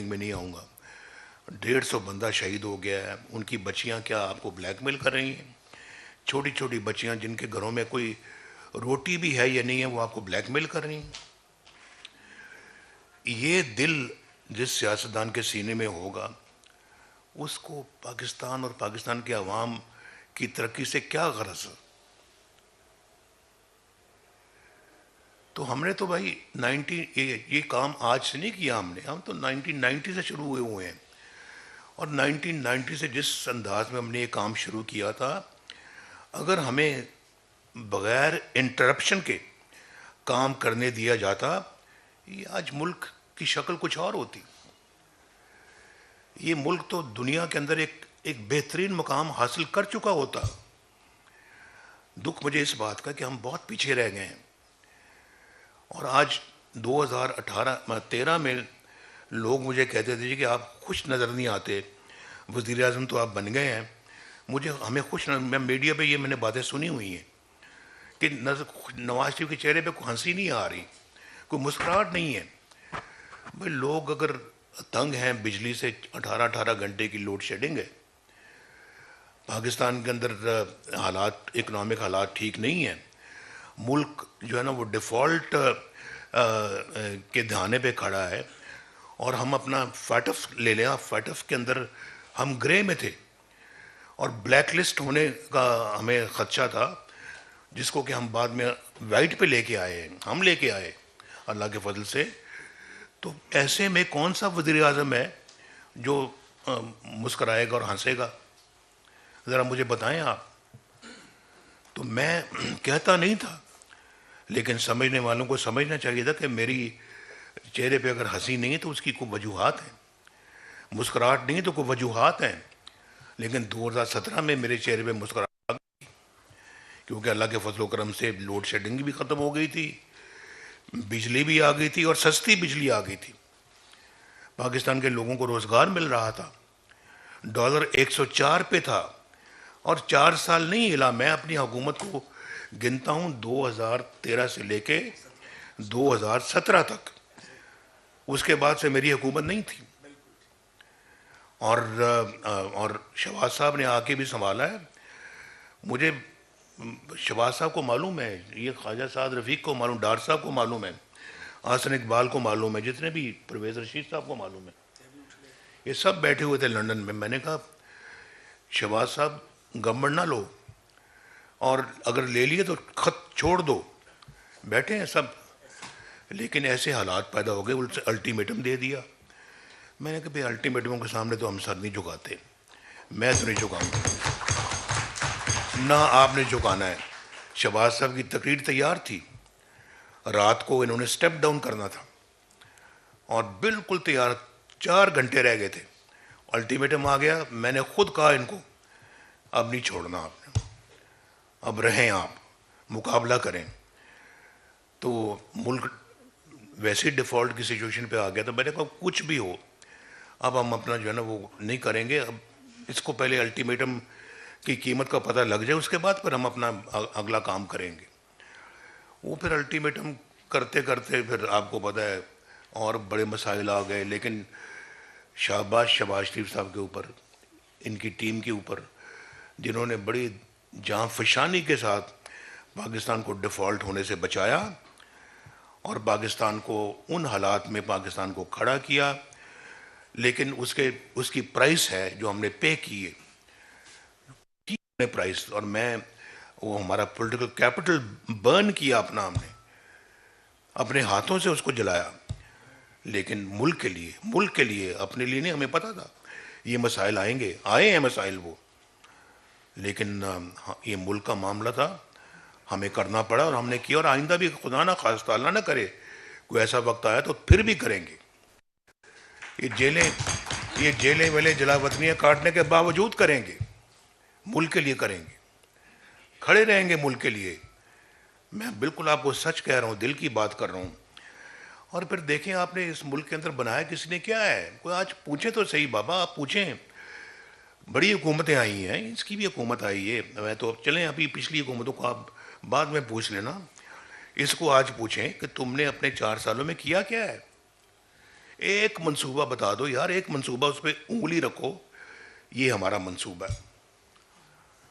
میں نہیں آؤں گا. 150 بندہ شہید ہو گیا ہے. ان کی بچیاں کیا آپ کو بلیک میل کر رہی ہیں؟ چھوٹی چھوٹی بچیاں جن کے گھروں میں کوئی روٹی بھی ہے یا نہیں ہے، وہ آپ کو بلیک میل کر رہی ہیں. یہ دل جس سیاستدان کے سینے میں ہوگا، اس کو پاکستان اور پاکستان کے عوام کی ترقی سے کیا غرض ہے؟ تو ہم نے تو بھائی یہ کام آج سے نہیں کیا. ہم تو 1990 سے شروع ہوئے ہیں. اور 1990 سے جس انداز میں ہم نے یہ کام شروع کیا تھا، اگر ہمیں بغیر انٹرپشن کے کام کرنے دیا جاتا، یہ آج ملک کی شکل کچھ اور ہوتی. یہ ملک تو دنیا کے اندر ایک بہترین مقام حاصل کر چکا ہوتا. دکھ مجھے اس بات کا کہ ہم بہت پیچھے رہ گئے ہیں. اور آج 2013 میں لوگ مجھے کہتے تھے کہ آپ خوش نظر نہیں آتے، وزیر اعظم تو آپ بن گئے ہیں. ہمیں خوش نظر، میں میڈیا پہ یہ میں نے باتیں سنی ہوئی ہیں کہ نواز شریف کے چہرے پہ کوئی ہنسی نہیں آ رہی، کوئی مسکراہٹ نہیں ہے. بھائی لوگ اگر تنگ ہیں بجلی سے، 18 گھنٹے کی لوڈ شیڈنگ ہے. پاکستان کے اندر حالات، اکنامک حالات ٹھیک نہیں ہیں. ملک جو ہے نا وہ ڈیفالٹ کے دھانے پہ کھڑا ہے. اور ہم اپنا فیٹف لے لیں، فیٹف کے اندر ہم گرے میں تھے اور بلیک لسٹ ہونے کا ہمیں خدشہ تھا، جس کو کہ ہم بعد میں وائٹ پہ لے کے آئے. ہم لے کے آئے اللہ کے فضل سے. تو ایسے میں کون سا وزیر اعظم ہے جو مسکرائے گا اور ہنسے گا؟ ذرا مجھے بتائیں آپ. تو میں کہتا نہیں تھا، لیکن سمجھنے والوں کو سمجھنا چاہیے تھا کہ میری چہرے پہ اگر ہنسی نہیں ہے تو اس کی کوئی وجوہات ہیں، مسکراہٹ نہیں ہے تو کوئی وجوہات ہیں. لیکن 2017 میں میرے چہرے پہ مسکراہٹ آ گئی، کیونکہ اللہ کے فضل و کرم سے لوڈ شیڈنگ بھی ختم ہو گئی تھی، بجلی بھی آ گئی تھی اور سستی بجلی آ گئی تھی. پاکستان کے لوگوں کو روزگار مل رہا تھا. ڈالر 104 پہ تھا اور 4 سال نہیں ہلا. میں اپنی حکومت کو گنتا ہوں 2013 سے لے کے 2017 تک. اس کے بعد سے میری حکومت نہیں تھی. اور شہباز صاحب نے آ کے بھی سنبھالا ہے. مجھے شہباز صاحب کو معلوم ہے، یہ خواجہ سعد رفیق کو معلوم، ڈار صاحب کو معلوم ہے، آسن اقبال کو معلوم ہے، جتنے بھی پرویز رشید صاحب کو معلوم ہے. یہ سب بیٹھے ہوئے تھے لندن میں. میں نے کہا شہباز صاحب گورنمنٹ نہ لو، اور اگر لے لیے تو خط چھوڑ دو. بیٹھے ہیں سب، لیکن ایسے حالات پیدا ہو گئے، ان سے الٹیمیٹم دے دیا. میں نے کہا بھائی الٹیمیٹموں کے سامنے تو ہم سر نہیں جھکاتے. میں تو نہیں جھکاؤں گا، نہ آپ نے جھکانا ہے. شہباز صاحب کی تقریر تیار تھی، رات کو انہوں نے سٹیپ ڈاؤن کرنا تھا اور بالکل تیار. 4 گھنٹے رہ گئے تھے، الٹیمیٹم آ گیا. میں نے خود کہا ان کو اب نہیں چھوڑنا آپ نے، اب رہیں، آپ مقابلہ کریں. تو ملک ویسے ڈیفالٹ کی سچویشن پہ آ گیا. تو میں نے کہا کچھ بھی ہو اب ہم اپنا جو ہے نا وہ نہیں کریں گے. اب اس کو پہلے الٹیمیٹم کی قیمت کا پتہ لگ جائے، اس کے بعد پھر ہم اپنا اگلا کام کریں گے. وہ پھر الٹیمیٹم کرتے کرتے پھر آپ کو پتہ ہے اور بڑے مسائل آ گئے. لیکن شاباش شہباز شریف صاحب کے اوپر، ان کی ٹیم کے اوپر، جنہوں نے بڑی جاں فشانی کے ساتھ پاکستان کو ڈیفالٹ ہونے سے بچایا اور پاکستان کو ان حالات میں پاکستان کو کھڑا کیا. لیکن اس کی پرائس ہے جو ہم نے پے کی ہے، پرائس. اور میں وہ ہمارا پولیٹیکل کیپٹل برن کیا اپنا، ہم نے اپنے ہاتھوں سے اس کو جلایا. لیکن ملک کے لیے اپنے لیے نہیں. ہمیں پتہ تھا یہ مسائل آئیں گے، آئے ہیں مسائل وہ، لیکن یہ ملک کا معاملہ تھا، ہمیں کرنا پڑا اور ہم نے کیا. اور آئندہ بھی خدا نہ خواستہ، اللہ نہ کرے کوئی ایسا وقت آیا تو پھر بھی کریں گے. یہ جیلیں ویلیں جلا وطنیاں کاٹنے کے باوجود کریں گے، ملک کے لیے کریں گے، کھڑے رہیں گے ملک کے لیے. میں بالکل آپ کو سچ کہہ رہا ہوں، دل کی بات کر رہا ہوں. اور پھر دیکھیں آپ نے اس ملک کے اندر بنایا کس نے، کیا ہے؟ کوئی آج پوچھیں تو صحیح بابا، آپ پوچھیں. بڑی حکومتیں آئی ہیں، اس کی بھی حکومت آئی ہے. میں تو چلیں ابھی پچھلی حکومتوں کو آپ بعد میں پوچھ لینا. اس کو آج پوچھیں کہ تم نے اپنے 4 سالوں میں کیا کیا ہے. ایک منصوبہ بتا دو یار، ایک منصوبہ، اس پہ انگلی رکھو، یہ ہمارا منصوبہ ہے.